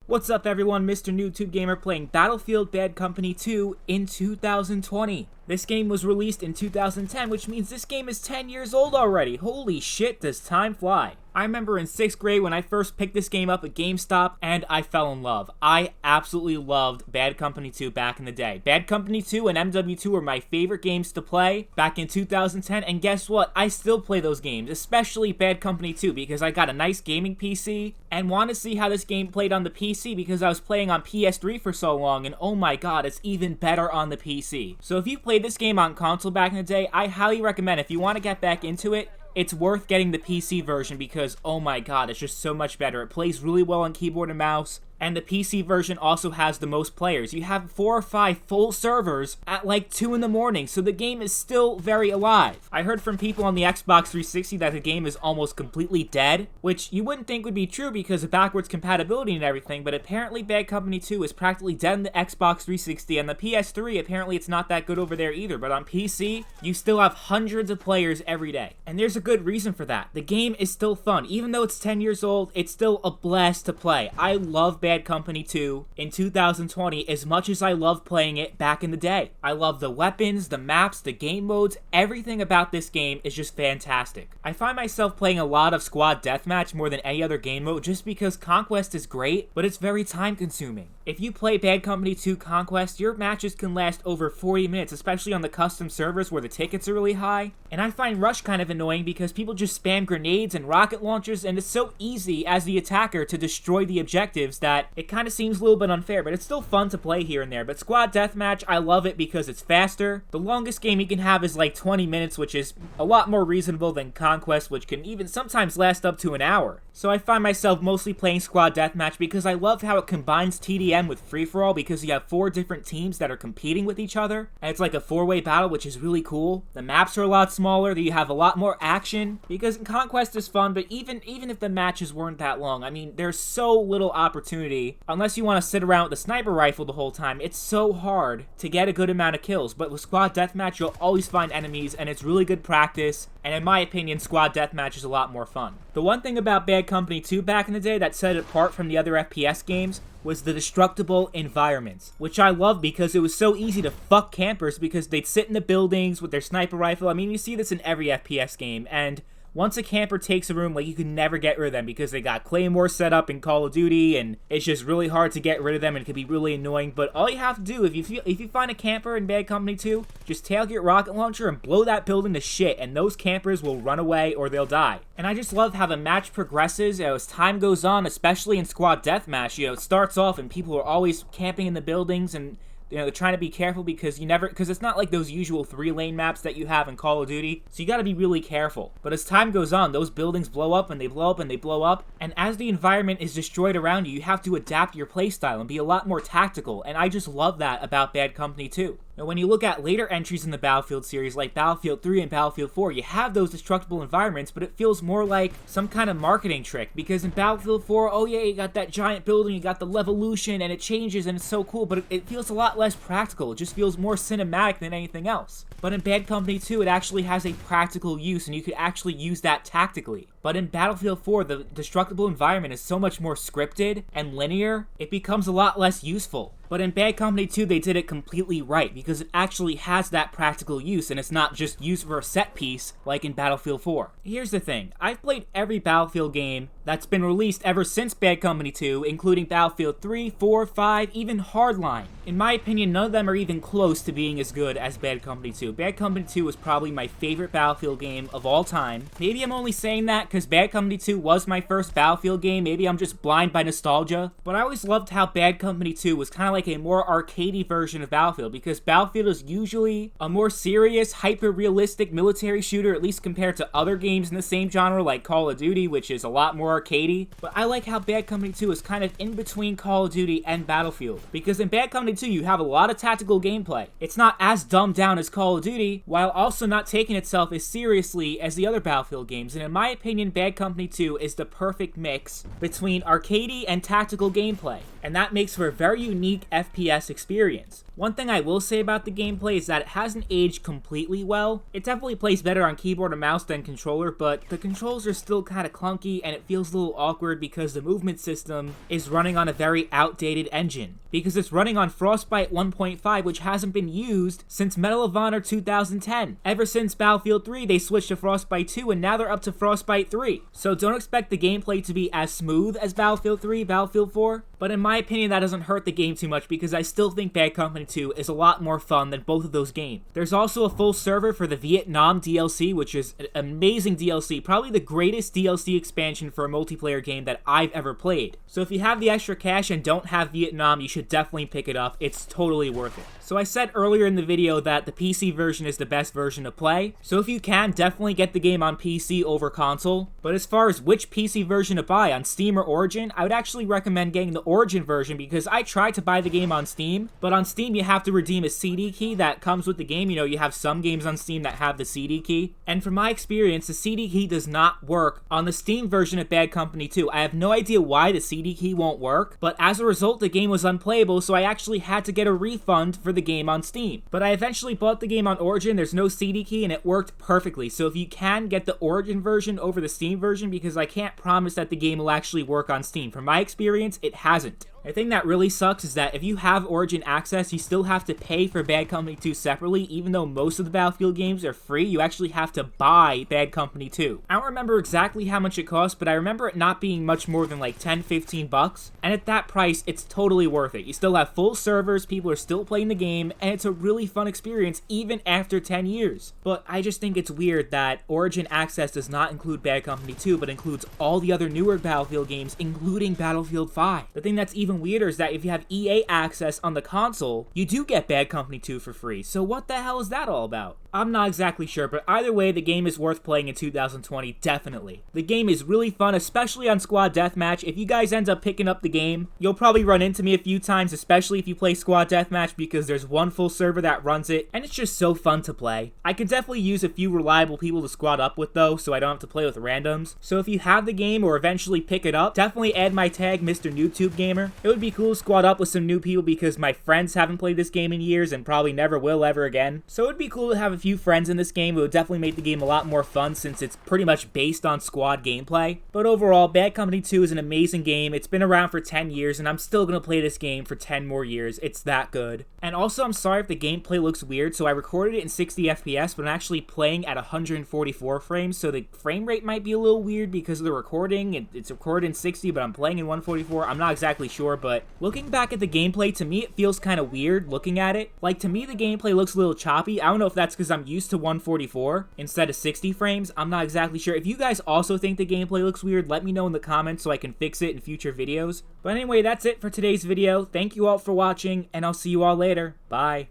What's up everyone, Mr. YouTube Gamer playing Battlefield Bad Company 2 in 2020. This game was released in 2010, which means this game is 10 years old already. Holy shit, does time fly. I remember in 6th grade when I first picked this game up at GameStop, and I fell in love. I absolutely loved Bad Company 2 back in the day. Bad Company 2 and MW2 were my favorite games to play back in 2010, and guess what? I still play those games, especially Bad Company 2, because I got a nice gaming PC, and want to see how this game played on the PC because I was playing on PS3 for so long, and oh my god, it's even better on the PC. So if you played this game on console back in the day, I highly recommend, if you want to get back into it, it's worth getting the PC version because, oh my god, it's just so much better. It plays really well on keyboard and mouse, and the PC version also has the most players. You have 4 or 5 full servers at like 2 in the morning, so the game is still very alive. I heard from people on the Xbox 360 that the game is almost completely dead, which you wouldn't think would be true because of backwards compatibility and everything, but apparently Bad Company 2 is practically dead on the Xbox 360, and the PS3, apparently it's not that good over there either, but on PC, you still have hundreds of players every day. And there's a good reason for that. The game is still fun. Even though it's 10 years old, it's still a blast to play. I love Bad Company 2 in 2020 as much as I loved playing it back in the day. I love the weapons, the maps, the game modes, everything about this game is just fantastic. I find myself playing a lot of Squad Deathmatch more than any other game mode just because Conquest is great, but it's very time consuming. If you play Bad Company 2 Conquest, your matches can last over 40 minutes, especially on the custom servers where the tickets are really high. And I find Rush kind of annoying because people just spam grenades and rocket launchers, and it's so easy as the attacker to destroy the objectives that it kind of seems a little bit unfair, but it's still fun to play here and there. But Squad Deathmatch, I love it because it's faster. The longest game you can have is like 20 minutes, which is a lot more reasonable than Conquest, which can even sometimes last up to an hour. So I find myself mostly playing Squad Deathmatch because I love how it combines TDM with free-for-all because you have 4 different teams that are competing with each other, and it's like a 4-way battle, which is really cool. The maps are a lot smaller, you have a lot more action, because Conquest is fun, but even if the matches weren't that long, I mean, there's so little opportunity, unless you want to sit around with the sniper rifle the whole time. It's so hard to get a good amount of kills, but with Squad Deathmatch, you'll always find enemies, and it's really good practice, and in my opinion, Squad Deathmatch is a lot more fun. The one thing about Bad Company 2 back in the day that set it apart from the other FPS games was the destructible environments, which I love because it was so easy to fuck campers because they'd sit in the buildings with their sniper rifle. I mean, you see this in every FPS game, and once a camper takes a room, like, you can never get rid of them because they got Claymore set up in Call of Duty, and it's just really hard to get rid of them, and it can be really annoying. But all you have to do, if you find a camper in Bad Company 2, just tailgate your rocket launcher and blow that building to shit, and those campers will run away or they'll die. And I just love how the match progresses as time goes on, especially in Squad Deathmatch. It starts off and people are always camping in the buildings, and they're trying to be careful because it's not like those usual 3-lane maps that you have in Call of Duty, so you gotta be really careful. But as time goes on, those buildings blow up and they blow up and they blow up, and as the environment is destroyed around you, you have to adapt your playstyle and be a lot more tactical, and I just love that about Bad Company 2. Now, when you look at later entries in the Battlefield series, like Battlefield 3 and Battlefield 4, you have those destructible environments, but it feels more like some kind of marketing trick, because in Battlefield 4, oh yeah, you got that giant building, you got the Levolution, and it changes, and it's so cool, but it feels a lot less practical. It just feels more cinematic than anything else. But in Bad Company 2, it actually has a practical use, and you could actually use that tactically. But in Battlefield 4, the destructible environment is so much more scripted and linear, it becomes a lot less useful. But in Bad Company 2, they did it completely right, because it actually has that practical use, and it's not just used for a set piece like in Battlefield 4. Here's the thing, I've played every Battlefield game that's been released ever since Bad Company 2, including Battlefield 3, 4, 5, even Hardline. In my opinion, none of them are even close to being as good as Bad Company 2. Bad Company 2 was probably my favorite Battlefield game of all time. Maybe I'm only saying that because Bad Company 2 was my first Battlefield game, maybe I'm just blind by nostalgia, but I always loved how Bad Company 2 was kind of like a more arcadey version of Battlefield, because Battlefield is usually a more serious, hyper-realistic military shooter, at least compared to other games in the same genre like Call of Duty, which is a lot more arcadey. But I like how Bad Company 2 is kind of in between Call of Duty and Battlefield, because in Bad Company 2, you have a lot of tactical gameplay. It's not as dumbed down as Call of Duty, while also not taking itself as seriously as the other Battlefield games, and in my opinion, Bad Company 2 is the perfect mix between arcadey and tactical gameplay, and that makes for a very unique FPS experience. One thing I will say about the gameplay is that it hasn't aged completely well. It definitely plays better on keyboard and mouse than controller, but the controls are still kind of clunky and it feels a little awkward because the movement system is running on a very outdated engine. Because it's running on Frostbite 1.5, which hasn't been used since Medal of Honor 2010. Ever since Battlefield 3, they switched to Frostbite 2, and now they're up to Frostbite 3. So don't expect the gameplay to be as smooth as Battlefield 3, Battlefield 4, but in my opinion, that doesn't hurt the game too much because I still think Bad Company 2 is a lot more fun than both of those games. There's also a full server for the Vietnam DLC, which is an amazing DLC, probably the greatest DLC expansion for a multiplayer game that I've ever played. So if you have the extra cash and don't have Vietnam, you should definitely pick it up. It's totally worth it. So I said earlier in the video that the PC version is the best version to play, so if you can, definitely get the game on PC over console. But as far as which PC version to buy, on Steam or Origin, I would actually recommend getting the Origin version because I tried to buy the game on Steam, but on Steam you have to redeem a CD key that comes with the game. You know, you have some games on Steam that have the CD key, and from my experience, the CD key does not work on the Steam version of Bad Company 2. I have no idea why the CD key won't work, but as a result, the game was unplayable, so I actually had to get a refund for the game on Steam. But I eventually bought the game on Origin, there's no CD key, and it worked perfectly. So if you can, get the Origin version over the Steam version, because I can't promise that the game will actually work on Steam. From my experience, it hasn't. The thing that really sucks is that if you have Origin access, you still have to pay for Bad Company 2 separately. Even though most of the Battlefield games are free, you actually have to buy Bad Company 2. I don't remember exactly how much it costs, but I remember it not being much more than like 10-15 bucks. And at that price, it's totally worth it. You still have full servers, people are still playing the game, and it's a really fun experience even after 10 years. But I just think it's weird that Origin access does not include Bad Company 2, but includes all the other newer Battlefield games, including Battlefield 5. The thing that's even weirder is that if you have EA access on the console, you do get Bad Company 2 for free. So what the hell is that all about? I'm not exactly sure, but either way, the game is worth playing in 2020, definitely. The game is really fun, especially on Squad Deathmatch. If you guys end up picking up the game, you'll probably run into me a few times, especially if you play Squad Deathmatch, because there's one full server that runs it, and it's just so fun to play. I could definitely use a few reliable people to squad up with, though, so I don't have to play with randoms. So if you have the game or eventually pick it up, definitely add my tag, Mr. NewTube Gamer. It would be cool to squad up with some new people because my friends haven't played this game in years and probably never will ever again. So it would be cool to have a few friends in this game. It would definitely make the game a lot more fun since it's pretty much based on squad gameplay. But overall, Bad Company 2 is an amazing game. It's been around for 10 years and I'm still going to play this game for 10 more years. It's that good. And also, I'm sorry if the gameplay looks weird. So I recorded it in 60 FPS, but I'm actually playing at 144 frames. So the frame rate might be a little weird because of the recording. It's recorded in 60, but I'm playing in 144. I'm not exactly sure, but looking back at the gameplay, to me, it feels kind of weird looking at it. Like, to me, the gameplay looks a little choppy. I don't know if that's because I'm used to 144 instead of 60 frames. I'm not exactly sure. If you guys also think the gameplay looks weird, let me know in the comments so I can fix it in future videos. But anyway, that's it for today's video. Thank you all for watching, and I'll see you all later. Bye.